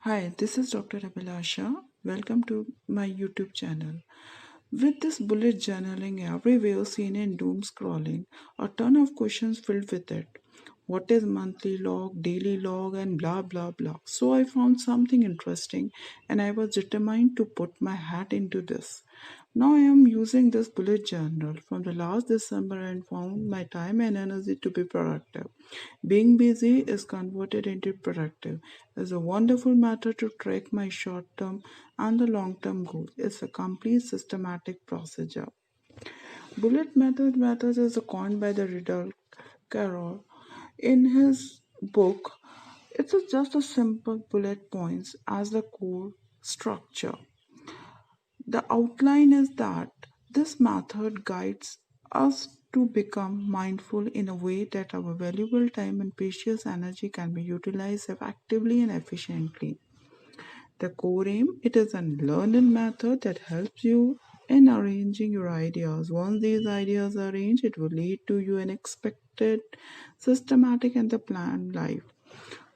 Hi, this is Dr. Abhilasha. Welcome to my YouTube channel. With this bullet journaling everywhere seen in doom scrolling, a ton of questions filled with it. What is monthly log, daily log, and blah blah blah. So I found something interesting and I was determined to put my hat into this. Now I am using this bullet journal from the last December and found my time and energy to be productive. Being busy is converted into productive. It's a wonderful method to track my short term and the long term goals. It's a complete systematic procedure. Bullet method is coined by the Riddle Carroll in his book. It's just a simple bullet points as the core structure. The outline is that this method guides us to become mindful in a way that our valuable time and precious energy can be utilized effectively and efficiently. The core aim it is a learned method that helps you in arranging your ideas. Once these ideas are arranged, it will lead to you an expected, systematic, and the planned life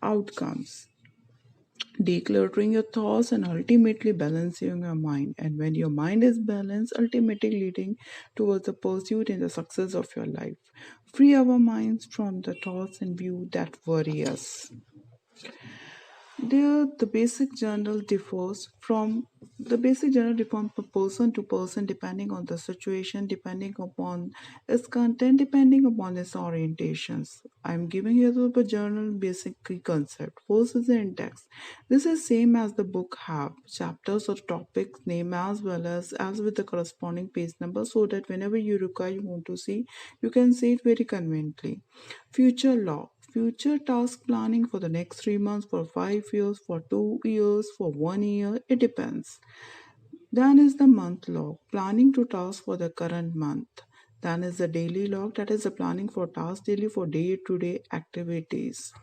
outcomes decluttering your thoughts and ultimately balancing your mind. And when your mind is balanced, ultimately leading towards the pursuit and the success of your life. Free our minds from the thoughts and view that worry us. There, the basic journal differs from person to person depending on the situation, depending upon its content, depending upon its orientations. I'm giving here the journal basic key concept. First is the index. This is same as the book have chapters or topics name as with the corresponding page number so that whenever you want to see, you can see it very conveniently. Future log. Future task planning for the next 3 months, for 5 years, for 2 years, for 1 year, it depends. Then is the month log, planning to task for the current month. Then is the daily log, that is the planning for tasks daily for day to day activities.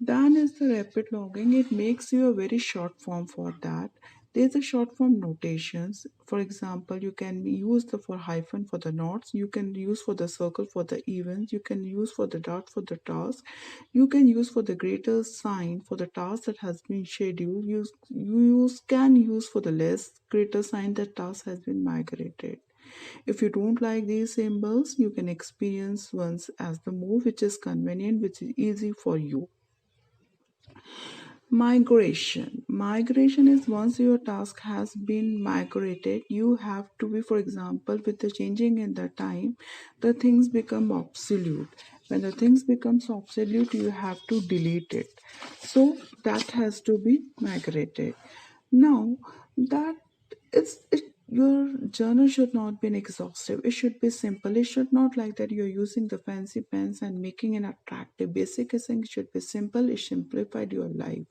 Dan is the rapid logging. It makes you a very short form for that. There's a short form notations. For example, you can use the for hyphen for the notes. You can use for the circle for the events. You can use for the dot for the task. You can use for the greater sign for the task that has been scheduled. Can use for the less greater sign that task has been migrated. If you don't like these symbols, you can experience ones as the move which is convenient, which is easy for you. Migration. Migration is once your task has been migrated, you have to be, for example, with the changing in the time, the things become obsolete. When the things becomes obsolete, you have to delete it. So that has to be migrated. Now that your journal should not be exhaustive. It should be simple. It should not like that you're using the fancy pens and making an attractive. Basic thing should be simple. It simplified your life.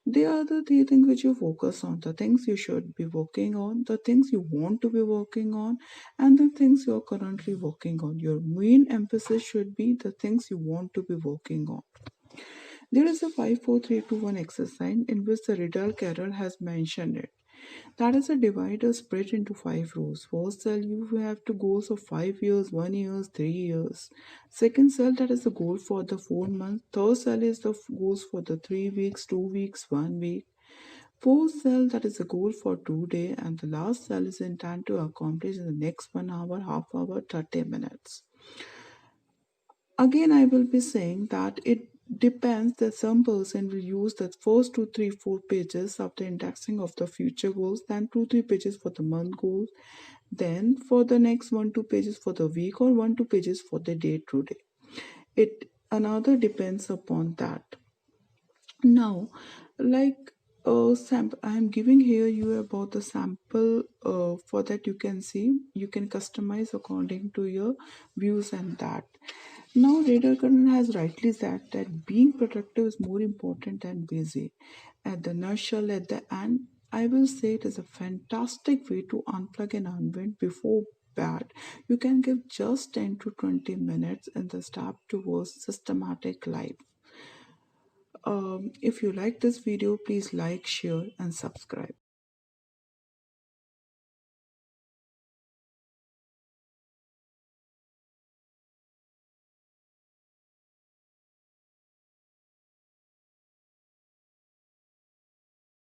They are the three things which you focus on, the things you should be working on, the things you want to be working on, and the things you're currently working on. Your main emphasis should be the things you want to be working on. There is a 5 4 3 2 1 exercise in which the Riddle Carroll has mentioned it. That is a divider split into 5 rows. First cell you have to goals of 5 years, 1 year, 3 years. Second cell that is the goal for the 4 months. Third cell is the goals for the 3 weeks, 2 weeks, 1 week. Fourth cell that is the goal for 2 day, and the last cell is intended to accomplish in the next 1 hour, half hour, 30 minutes. Again, I will be saying that it depends that some person will use the first 2 3 4 pages of the indexing of the future goals, then 2 3 pages for the month goals, then for the next 1 2 pages for the week or 1 2 pages for the day to day. It another depends upon that. Now, like sample, I am giving here you about the sample for that you can see. You can customize according to your views and that. Now, Radar Karan has rightly said that being productive is more important than busy. At the nutshell, at the end, I will say it is a fantastic way to unplug and unwind before bed. You can give just 10 to 20 minutes in the step towards systematic life. If you like this video, please like, share, and subscribe.